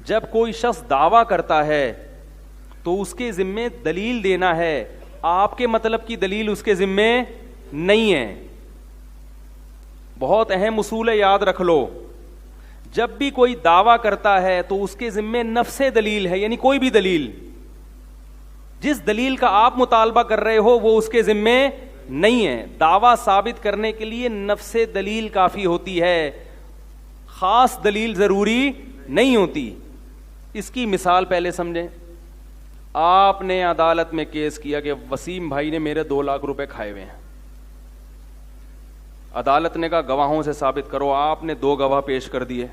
جب کوئی شخص دعویٰ کرتا ہے تو اس کے ذمے دلیل دینا ہے, آپ کے مطلب کی دلیل اس کے ذمے نہیں ہے. بہت اہم اصول ہے, یاد رکھ لو. جب بھی کوئی دعویٰ کرتا ہے تو اس کے ذمے نفس دلیل ہے, یعنی کوئی بھی دلیل, جس دلیل کا آپ مطالبہ کر رہے ہو وہ اس کے ذمے نہیں ہے. دعویٰ ثابت کرنے کے لیے نفس دلیل کافی ہوتی ہے, خاص دلیل ضروری نہیں ہوتی. اس کی مثال پہلے سمجھیں. آپ نے عدالت میں کیس کیا کہ وسیم بھائی نے میرے 2 لاکھ روپے کھائے ہوئے ہیں. عدالت نے کہا گواہوں سے ثابت کرو. آپ نے 2 گواہ پیش کر دیے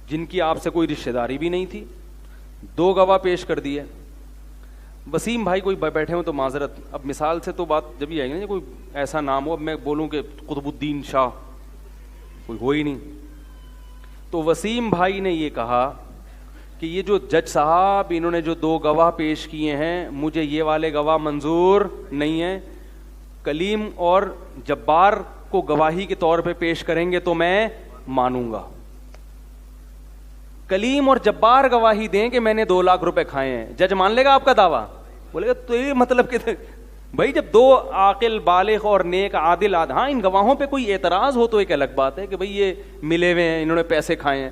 جن کی آپ سے کوئی رشتہ داری بھی نہیں تھی. 2 گواہ پیش کر دیے. وسیم بھائی کوئی بیٹھے ہوں تو معذرت, اب مثال سے تو بات جب یہ آئے گی نا, کوئی ایسا نام ہو, اب میں بولوں کہ قطب الدین شاہ, کوئی ہو ہی نہیں. تو وسیم بھائی نے یہ کہا کہ یہ جو جج صاحب انہوں نے جو 2 گواہ پیش کیے ہیں, مجھے یہ والے گواہ منظور نہیں ہیں. کلیم اور جبار کو گواہی کے طور پہ پیش کریں گے تو میں مانوں گا. کلیم اور جبار گواہی دیں کہ میں نے 2 لاکھ روپے کھائے ہیں, جج مان لے گا آپ کا دعویٰ؟ بولے گا تو یہ مطلب کہ بھائی جب 2 عاقل بالغ اور نیک عادل ہاں ان گواہوں پہ کوئی اعتراض ہو تو ایک الگ بات ہے کہ بھئی یہ ملے ہوئے ہیں, انہوں نے پیسے کھائے ہیں.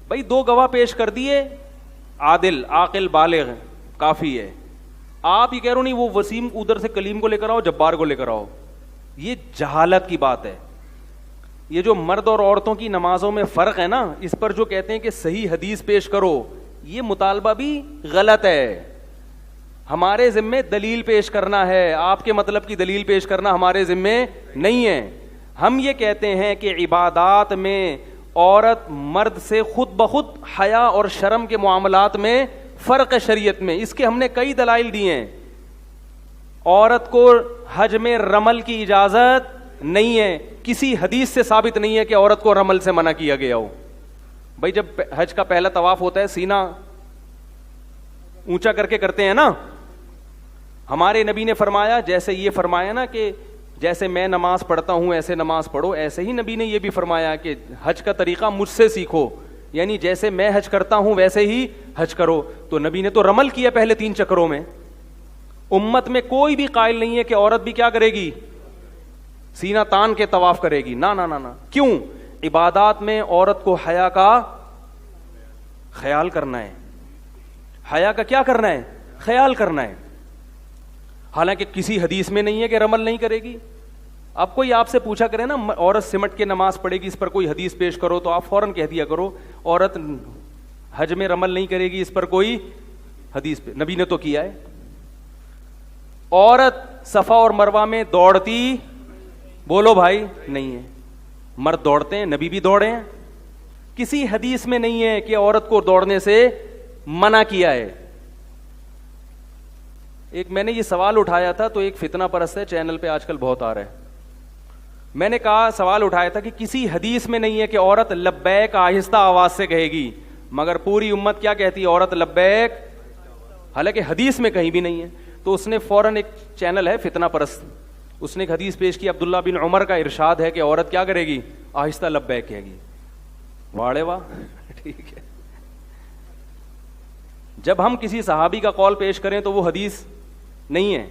بھائی 2 گواہ پیش کر دیے, عادل عاقل بالغ, کافی ہے. آپ یہ کہہ رہے ہو نہیں وہ وسیم ادھر سے کلیم کو لے کر آؤ, جبار کو لے کر آؤ. یہ جہالت کی بات ہے. یہ جو مرد اور عورتوں کی نمازوں میں فرق ہے نا, اس پر جو کہتے ہیں کہ صحیح حدیث پیش کرو, یہ مطالبہ بھی غلط ہے. ہمارے ذمے دلیل پیش کرنا ہے, آپ کے مطلب کی دلیل پیش کرنا ہمارے ذمے نہیں ہے. ہم یہ کہتے ہیں کہ عبادات میں عورت مرد سے خود بخود حیا اور شرم کے معاملات میں فرق ہے شریعت میں. اس کے ہم نے کئی دلائل دیے ہیں. عورت کو حج میں رمل کی اجازت نہیں ہے, کسی حدیث سے ثابت نہیں ہے کہ عورت کو رمل سے منع کیا گیا ہو. بھائی جب حج کا پہلا طواف ہوتا ہے سینہ اونچا کر کے کرتے ہیں نا, ہمارے نبی نے فرمایا, جیسے یہ فرمایا نا کہ جیسے میں نماز پڑھتا ہوں ایسے نماز پڑھو, ایسے ہی نبی نے یہ بھی فرمایا کہ حج کا طریقہ مجھ سے سیکھو, یعنی جیسے میں حج کرتا ہوں ویسے ہی حج کرو. تو نبی نے تو رمل کیا پہلے 3 چکروں میں. امت میں کوئی بھی قائل نہیں ہے کہ عورت بھی کیا کرے گی, سینہ تان کے طواف کرے گی. نہ نہ نہ نہ. کیوں؟ عبادات میں عورت کو حیا کا خیال کرنا ہے. حیا کا کیا کرنا ہے؟ خیال کرنا ہے. حالانکہ کسی حدیث میں نہیں ہے کہ رمل نہیں کرے گی. اب کوئی آپ سے پوچھا کرے نا عورت سمٹ کے نماز پڑھے گی, اس پر کوئی حدیث پیش کرو, تو آپ فوراً کہہ دیا کرو عورت حج میں رمل نہیں کرے گی, اس پر کوئی حدیث پہ. نبی نے تو کیا ہے. عورت صفا اور مروہ میں دوڑتی, بولو بھائی, نہیں ہے. مرد دوڑتے ہیں, نبی بھی دوڑے ہیں. کسی حدیث میں نہیں ہے کہ عورت کو دوڑنے سے منع کیا ہے. ایک میں نے یہ سوال اٹھایا تھا, تو ایک فتنہ پرست ہے چینل پہ آج کل بہت آ رہا ہے. میں نے کہا سوال اٹھایا تھا کہ کسی حدیث میں نہیں ہے کہ عورت لبیک آہستہ آواز سے کہے گی, مگر پوری امت کیا کہتی ہے, عورت لبیک, حالانکہ حدیث میں کہیں بھی نہیں ہے. تو اس نے فوراً, ایک چینل ہے فتنہ پرست, اس نے ایک حدیث پیش کی, عبداللہ بن عمر کا ارشاد ہے کہ عورت کیا کرے گی, آہستہ لبیک کہے گی. واڑے واہ, ٹھیک ہے. جب ہم کسی صحابی کا قول پیش کریں تو وہ حدیث نہیں ہے,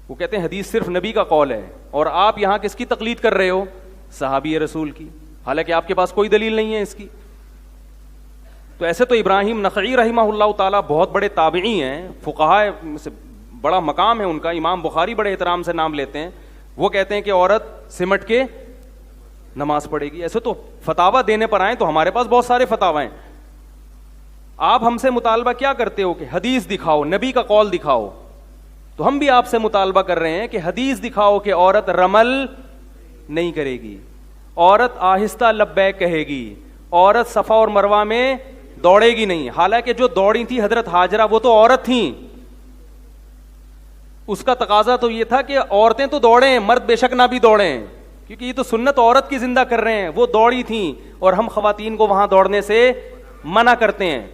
وہ کہتے ہیں حدیث صرف نبی کا قول ہے, اور آپ یہاں کس کی تقلید کر رہے ہو, صحابی رسول کی, حالانکہ آپ کے پاس کوئی دلیل نہیں ہے اس کی. تو ایسے تو ابراہیم نخعی رحمہ اللہ تعالیٰ بہت بڑے تابعی ہیں, فقہاء سے بڑا مقام ہے ان کا, امام بخاری بڑے احترام سے نام لیتے ہیں. وہ کہتے ہیں کہ عورت سمٹ کے نماز پڑھے گی. ایسے تو فتاویٰ دینے پر آئیں تو ہمارے پاس بہت سارے فتاویٰ ہیں. آپ ہم سے مطالبہ کیا کرتے ہو کہ حدیث دکھاؤ, نبی کا قول دکھاؤ. تو ہم بھی آپ سے مطالبہ کر رہے ہیں کہ حدیث دکھاؤ کہ عورت رمل نہیں کرے گی, عورت آہستہ لبیک کہے گی, عورت صفا اور مروہ میں دوڑے گی نہیں. حالانکہ جو دوڑی تھی حضرت ہاجرہ وہ تو عورت تھیں, اس کا تقاضا تو یہ تھا کہ عورتیں تو دوڑیں, مرد بے شک نہ بھی دوڑیں, کیونکہ یہ تو سنت عورت کی زندہ کر رہے ہیں. وہ دوڑی تھیں, اور ہم خواتین کو وہاں دوڑنے سے منع کرتے ہیں.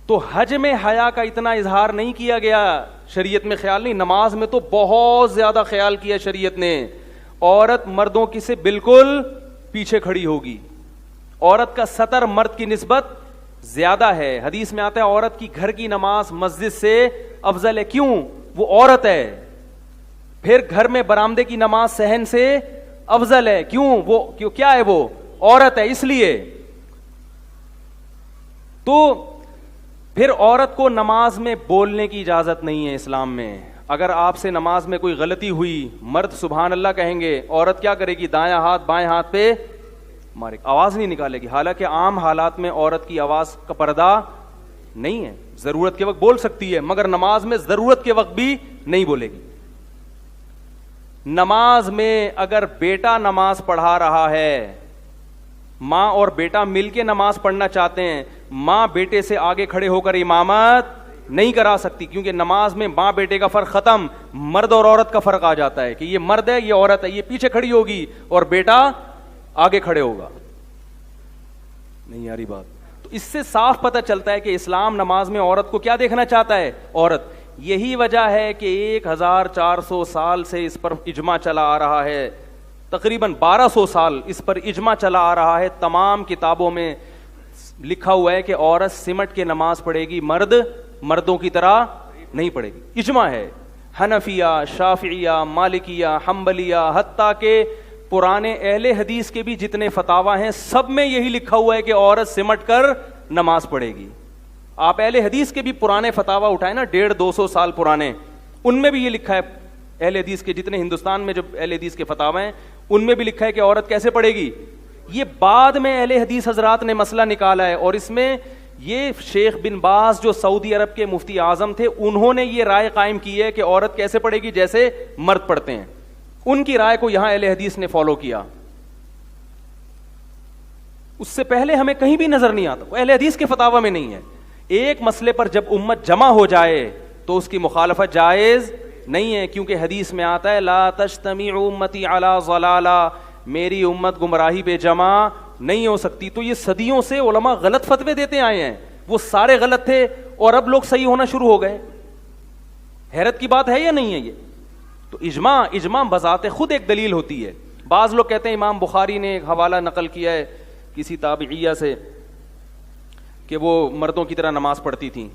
تو حج میں حیا کا اتنا اظہار نہیں کیا گیا شریعت میں, خیال نہیں. نماز میں تو بہت زیادہ خیال کیا شریعت نے. عورت مردوں کی سے بالکل پیچھے کھڑی ہوگی. عورت کا سطر مرد کی نسبت زیادہ ہے. حدیث میں آتا ہے عورت کی گھر کی نماز مسجد سے افضل ہے. کیوں؟ وہ عورت ہے. پھر گھر میں برآمدے کی نماز صحن سے افضل ہے. کیوں کیا ہے؟ وہ عورت ہے اس لیے. تو پھر عورت کو نماز میں بولنے کی اجازت نہیں ہے اسلام میں. اگر آپ سے نماز میں کوئی غلطی ہوئی, مرد سبحان اللہ کہیں گے, عورت کیا کرے گی؟ دایاں ہاتھ بائیں ہاتھ پہ مارے, آواز نہیں نکالے گی. حالانکہ عام حالات میں عورت کی آواز کا پردہ نہیں ہے, ضرورت کے وقت بول سکتی ہے, مگر نماز میں ضرورت کے وقت بھی نہیں بولے گی. نماز میں اگر بیٹا نماز پڑھا رہا ہے, ماں اور بیٹا مل کے نماز پڑھنا چاہتے ہیں, ماں بیٹے سے آگے کھڑے ہو کر امامت نہیں کرا سکتی, کیونکہ نماز میں ماں بیٹے کا فرق ختم, مرد اور عورت کا فرق آ جاتا ہے کہ یہ مرد ہے یہ عورت ہے, یہ پیچھے کھڑی ہوگی اور بیٹا آگے کھڑے ہوگا. نہیں آ رہی بات؟ تو اس سے صاف پتہ چلتا ہے کہ اسلام نماز میں عورت کو کیا دیکھنا چاہتا ہے؟ عورت. یہی وجہ ہے کہ 1400 سال سے اس پر اجماع چلا آ رہا ہے, تقریباً 1200 سال اس پر اجماع چلا آ رہا ہے. تمام کتابوں میں لکھا ہوا ہے کہ عورت سمٹ کے نماز پڑھے گی, مرد مردوں کی طرح نہیں پڑھے گی. اجماع ہے. حنفیہ, شافعیہ, مالکیہ, حنبلیہ, حتیٰ کہ پرانے اہل حدیث کے بھی جتنے فتاوی ہیں سب میں یہی لکھا ہوا ہے کہ عورت سمٹ کر نماز پڑھے گی. آپ اہل حدیث کے بھی پرانے فتاوی اٹھائیں نا, 150-200 سال پرانے, ان میں بھی یہ لکھا ہے. اہل حدیث کے جتنے ہندوستان میں جو اہل حدیث کے فتاوی ہیں ان میں بھی لکھا ہے کہ عورت کیسے پڑھے گی. یہ بعد میں اہل حدیث حضرات نے مسئلہ نکالا ہے, اور اس میں یہ شیخ بن باز جو سعودی عرب کے مفتی اعظم تھے انہوں نے یہ رائے قائم کی ہے کہ عورت کیسے پڑھے گی؟ جیسے مرد پڑھتے ہیں. ان کی رائے کو یہاں اہل حدیث نے فالو کیا. اس سے پہلے ہمیں کہیں بھی نظر نہیں آتا, اہل حدیث کے فتاوی میں نہیں ہے. ایک مسئلے پر جب امت جمع ہو جائے تو اس کی مخالفت جائز نہیں ہے, کیونکہ حدیث میں آتا ہے لا تجتمع امتی علی ضلالہ, میری امت گمراہی پہ جمع نہیں ہو سکتی. تو یہ صدیوں سے علماء غلط فتوے دیتے آئے ہیں, وہ سارے غلط تھے اور اب لوگ صحیح ہونا شروع ہو گئے. حیرت کی بات ہے یا نہیں ہے یہ؟ تو اجماع بذات خود ایک دلیل ہوتی ہے. بعض لوگ کہتے ہیں امام بخاری نے ایک حوالہ نقل کیا ہے کسی تابعیہ سے کہ وہ مردوں کی طرح نماز پڑھتی تھیں,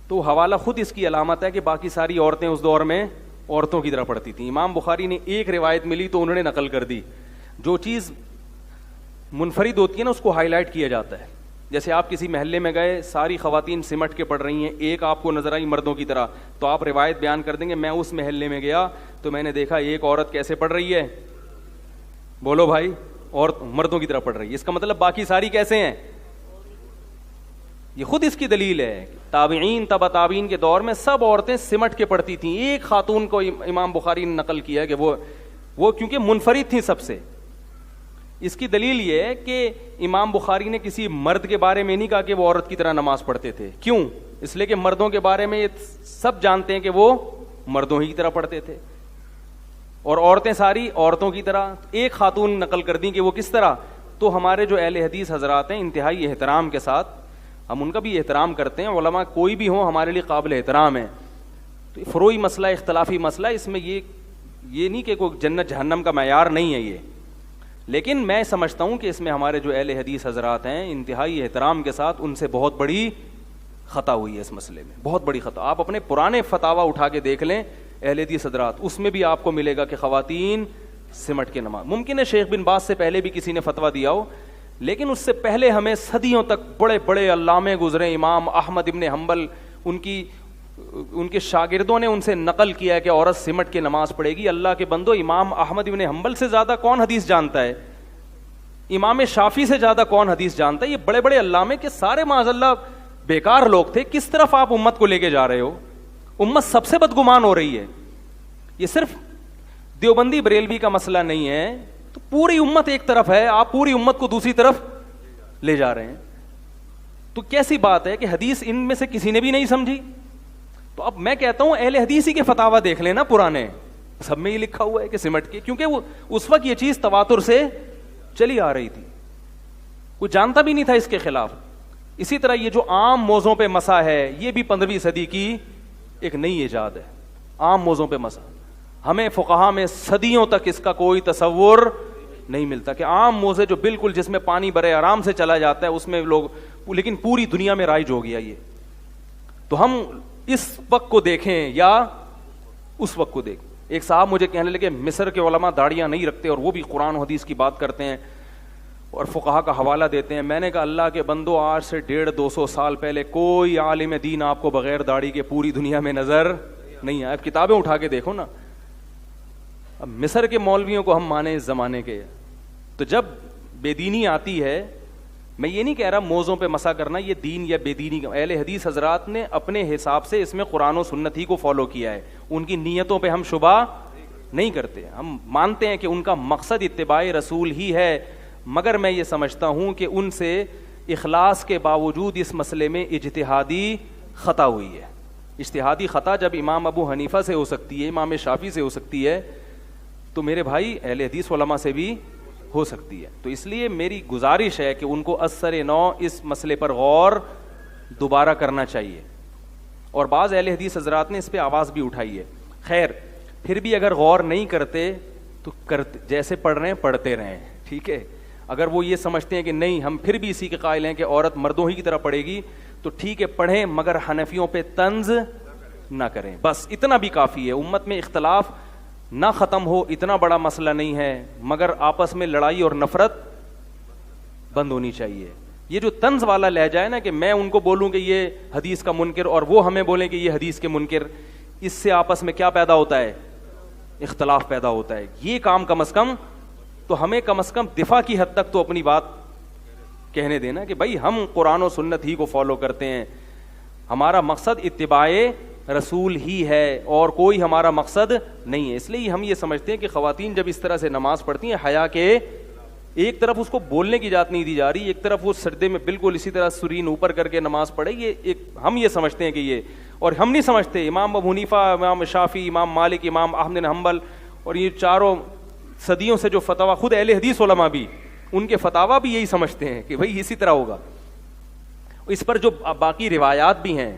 تو حوالہ خود اس کی علامت ہے کہ باقی ساری عورتیں اس دور میں عورتوں کی طرح پڑھتی تھیں. امام بخاری نے ایک روایت ملی تو انہوں نے نقل کر دی. جو چیز منفرد ہوتی ہے نا اس کو ہائی لائٹ کیا جاتا ہے. جیسے آپ کسی محلے میں گئے, ساری خواتین سمٹ کے پڑھ رہی ہیں, ایک آپ کو نظر آئی مردوں کی طرح, تو آپ روایت بیان کر دیں گے میں اس محلے میں گیا تو میں نے دیکھا ایک عورت کیسے پڑھ رہی ہے, بولو بھائی, اور مردوں کی طرح پڑھ رہی ہے. اس کا مطلب باقی ساری کیسے ہیں؟ یہ خود اس کی دلیل ہے. تابعین تبع تابعین کے دور میں سب عورتیں سمٹ کے پڑھتی تھیں. ایک خاتون کو امام بخاری نے نقل کیا کہ وہ کیونکہ منفرد تھیں سب سے. اس کی دلیل یہ ہے کہ امام بخاری نے کسی مرد کے بارے میں نہیں کہا کہ وہ عورت کی طرح نماز پڑھتے تھے. کیوں؟ اس لیے کہ مردوں کے بارے میں یہ سب جانتے ہیں کہ وہ مردوں ہی کی طرح پڑھتے تھے, اور عورتیں ساری عورتوں کی طرح. ایک خاتون نقل کر دیں کہ وہ کس طرح. تو ہمارے جو اہل حدیث حضرات ہیں انتہائی احترام کے ساتھ, ہم ان کا بھی احترام کرتے ہیں, علماء کوئی بھی ہوں ہمارے لیے قابل احترام ہے. تو فروعی مسئلہ, اختلافی مسئلہ, اس میں یہ نہیں کہ کوئی جنت جہنم کا معیار نہیں ہے یہ, لیکن میں سمجھتا ہوں کہ اس میں ہمارے جو اہل حدیث حضرات ہیں انتہائی احترام کے ساتھ ان سے بہت بڑی خطا ہوئی ہے اس مسئلے میں, بہت بڑی خطا. آپ اپنے پرانے فتاوی اٹھا کے دیکھ لیں اہل حدیث حضرات, اس میں بھی آپ کو ملے گا کہ خواتین سمٹ کے نماز. ممکن ہے شیخ بن باز سے پہلے بھی کسی نے فتویٰ دیا ہو, لیکن اس سے پہلے ہمیں صدیوں تک بڑے بڑے علامے گزرے. امام احمد ابن حنبل, ان کے شاگردوں نے ان سے نقل کیا ہے کہ عورت سمٹ کے نماز پڑھے گی. اللہ کے بندو, امام احمد ابن حنبل سے زیادہ کون حدیث جانتا ہے؟ امام شافعی سے زیادہ کون حدیث جانتا ہے؟ یہ بڑے بڑے علامے کے سارے معاذ اللہ بیکار لوگ تھے. کس طرف آپ امت کو لے کے جا رہے ہو؟ امت سب سے بدگمان ہو رہی ہے. یہ صرف دیوبندی بریلوی کا مسئلہ نہیں ہے, تو پوری امت ایک طرف ہے, آپ پوری امت کو دوسری طرف لے جا رہے ہیں. تو کیسی بات ہے کہ حدیث ان میں سے کسی نے بھی نہیں سمجھی. تو اب میں کہتا ہوں اہل حدیث ہی کے فتاوی دیکھ لینا پرانے, سب میں یہ لکھا ہوا ہے کہ سمٹ کے, کیونکہ وہ اس وقت یہ چیز تواتر سے چلی آ رہی تھی, کوئی جانتا بھی نہیں تھا اس کے خلاف. اسی طرح یہ جو عام موضوعوں پہ مسح ہے یہ بھی 15ویں صدی کی ایک نئی ایجاد ہے. عام موضوعوں پہ مسح, ہمیں فقہا میں صدیوں تک اس کا کوئی تصور نہیں ملتا کہ عام موزے جو بالکل جس میں پانی برے آرام سے چلا جاتا ہے اس میں لوگ, لیکن پوری دنیا میں رائج ہو گیا یہ. تو ہم اس وقت کو دیکھیں یا اس وقت کو دیکھیں. ایک صاحب مجھے کہنے لگے مصر کے علماء داڑیاں نہیں رکھتے اور وہ بھی قرآن و حدیث کی بات کرتے ہیں اور فقہا کا حوالہ دیتے ہیں. میں نے کہا اللہ کے بندو, آج سے 150-200 سال پہلے کوئی عالم دین آپ کو بغیر داڑھی کے پوری دنیا میں نظر نہیں آیا. اب کتابیں اٹھا کے دیکھو نا. اب مصر کے مولویوں کو ہم مانے اس زمانے کے, تو جب بے دینی آتی ہے, میں یہ نہیں کہہ رہا موزوں پہ مسا کرنا یہ دین یا بے دینی, اہل حدیث حضرات نے اپنے حساب سے اس میں قرآن و سنت ہی کو فالو کیا ہے. ان کی نیتوں پہ ہم شبہ نہیں کرتے, ہم مانتے ہیں کہ ان کا مقصد اتباع رسول ہی ہے, مگر میں یہ سمجھتا ہوں کہ ان سے اخلاص کے باوجود اس مسئلے میں اجتہادی خطا ہوئی ہے. اجتہادی خطا جب امام ابو حنیفہ سے ہو سکتی ہے, امام شافعی سے ہو سکتی ہے, تو میرے بھائی اہل حدیث علماء سے بھی ہو سکتی ہے. تو اس لیے میری گزارش ہے کہ ان کو اثر نو اس مسئلے پر غور دوبارہ کرنا چاہیے, اور بعض اہل حدیث حضرات نے اس پہ آواز بھی اٹھائی ہے. خیر, پھر بھی اگر غور نہیں کرتے تو جیسے پڑھ رہے ہیں پڑھتے رہیں, ٹھیک ہے. اگر وہ یہ سمجھتے ہیں کہ نہیں ہم پھر بھی اسی کے قائل ہیں کہ عورت مردوں ہی کی طرح پڑھے گی, تو ٹھیک ہے پڑھیں, مگر حنفیوں پہ طنز نہ کریں, بس اتنا بھی کافی ہے. امت میں اختلاف نہ ختم ہو اتنا بڑا مسئلہ نہیں ہے, مگر آپس میں لڑائی اور نفرت بند ہونی چاہیے. یہ جو طنز والا لہجہ ہے نا کہ میں ان کو بولوں کہ یہ حدیث کا منکر اور وہ ہمیں بولیں کہ یہ حدیث کے منکر, اس سے آپس میں کیا پیدا ہوتا ہے, اختلاف پیدا ہوتا ہے. یہ کام کم از کم تو ہمیں کم از کم دفاع کی حد تک تو اپنی بات کہنے دینا کہ بھائی ہم قرآن و سنت ہی کو فالو کرتے ہیں, ہمارا مقصد اتباع رسول ہی ہے اور کوئی ہمارا مقصد نہیں ہے. اس لیے ہم یہ سمجھتے ہیں کہ خواتین جب اس طرح سے نماز پڑھتی ہیں, حیا کے ایک طرف اس کو بولنے کی اجازت نہیں دی جا رہی, ایک طرف وہ سردے میں بالکل اسی طرح سرین اوپر کر کے نماز پڑھے, یہ ایک ہم یہ سمجھتے ہیں کہ یہ, اور ہم نہیں سمجھتے امام ابو حنیفہ, امام شافعی, امام مالک, امام احمد بن حنبل اور یہ چاروں صدیوں سے جو فتوا, خود اہل حدیث علماء بھی ان کے فتوا بھی یہی سمجھتے ہیں کہ بھائی اسی طرح ہوگا. اس پر جو باقی روایات بھی ہیں,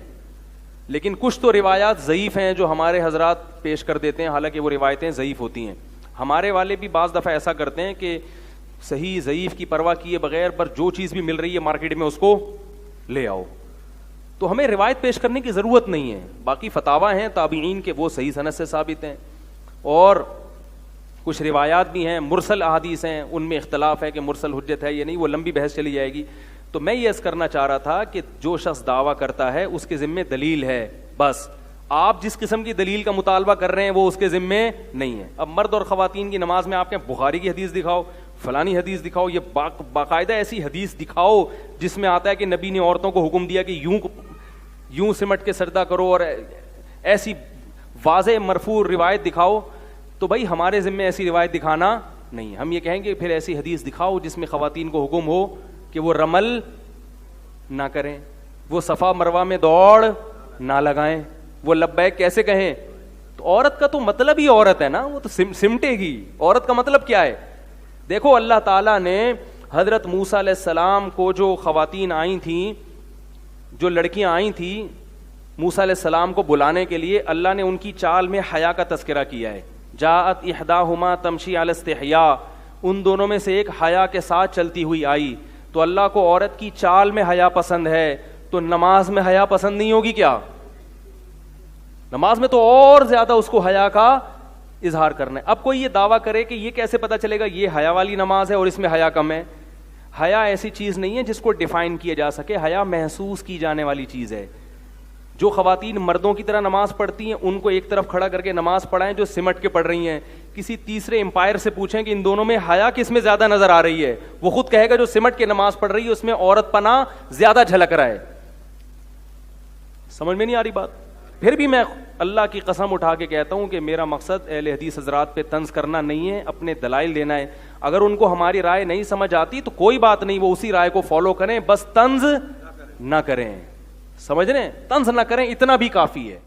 لیکن کچھ تو روایات ضعیف ہیں جو ہمارے حضرات پیش کر دیتے ہیں, حالانکہ وہ روایتیں ضعیف ہوتی ہیں. ہمارے والے بھی بعض دفعہ ایسا کرتے ہیں کہ صحیح ضعیف کی پرواہ کیے بغیر پر جو چیز بھی مل رہی ہے مارکیٹ میں اس کو لے آؤ, تو ہمیں روایت پیش کرنے کی ضرورت نہیں ہے. باقی فتاوا ہیں تابعین کے, وہ صحیح سند سے ثابت ہیں, اور کچھ روایات بھی ہیں مرسل احادیث ہیں, ان میں اختلاف ہے کہ مرسل حجت ہے یا نہیں, وہ لمبی بحث چلی جائے گی. تو میں یہ عرض کرنا چاہ رہا تھا کہ جو شخص دعویٰ کرتا ہے اس کے ذمے دلیل ہے, بس آپ جس قسم کی دلیل کا مطالبہ کر رہے ہیں وہ اس کے ذمے نہیں ہے. اب مرد اور خواتین کی نماز میں آپ کے بخاری کی حدیث دکھاؤ, فلانی حدیث دکھاؤ, یہ باقاعدہ ایسی حدیث دکھاؤ جس میں آتا ہے کہ نبی نے عورتوں کو حکم دیا کہ یوں سمٹ کے سجدہ کرو, اور ایسی واضح مرفوع روایت دکھاؤ, تو بھائی ہمارے ذمے ایسی روایت دکھانا نہیں. ہم یہ کہیں گے پھر ایسی حدیث دکھاؤ جس میں خواتین کو حکم ہو کہ وہ رمل نہ کریں, وہ صفا مروہ میں دوڑ نہ لگائیں, وہ لبیک کیسے کہیں. تو عورت کا تو مطلب ہی عورت ہے نا, وہ تو سمٹے گی. عورت کا مطلب کیا ہے؟ دیکھو اللہ تعالیٰ نے حضرت موسیٰ علیہ السلام کو جو خواتین آئی تھیں, جو لڑکیاں آئی تھیں موسیٰ علیہ السلام کو بلانے کے لیے, اللہ نے ان کی چال میں حیا کا تذکرہ کیا ہے. جاءت احداہما تمشی علی استحیاء, ان دونوں میں سے ایک حیا کے ساتھ چلتی ہوئی آئی. تو اللہ کو عورت کی چال میں حیا پسند ہے, تو نماز میں حیا پسند نہیں ہوگی کیا؟ نماز میں تو اور زیادہ اس کو حیا کا اظہار کرنا ہے. اب کوئی یہ دعویٰ کرے کہ یہ کیسے پتا چلے گا یہ حیا والی نماز ہے اور اس میں حیا کم ہے. حیا ایسی چیز نہیں ہے جس کو ڈیفائن کیا جا سکے, حیا محسوس کی جانے والی چیز ہے. جو خواتین مردوں کی طرح نماز پڑھتی ہیں ان کو ایک طرف کھڑا کر کے نماز پڑھائیں, جو سمٹ کے پڑھ رہی ہیں. کسی تیسرے امپائر سے پوچھیں کہ ان دونوں میں حیا کس میں زیادہ نظر آ رہی ہے, وہ خود کہے گا جو سمٹ کے نماز پڑھ رہی ہے اس میں عورت پنا زیادہ جھلک رہا ہے. سمجھ میں نہیں آ رہی بات؟ پھر بھی میں اللہ کی قسم اٹھا کے کہتا ہوں کہ میرا مقصد اہل حدیث حضرات پہ طنز کرنا نہیں ہے, اپنے دلائل دینا ہے. اگر ان کو ہماری رائے نہیں سمجھ آتی تو کوئی بات نہیں, وہ اسی رائے کو فالو کریں, بس طنز نہ کریں. سمجھ رہے ہیں؟ طنز نہ کریں, اتنا بھی کافی ہے.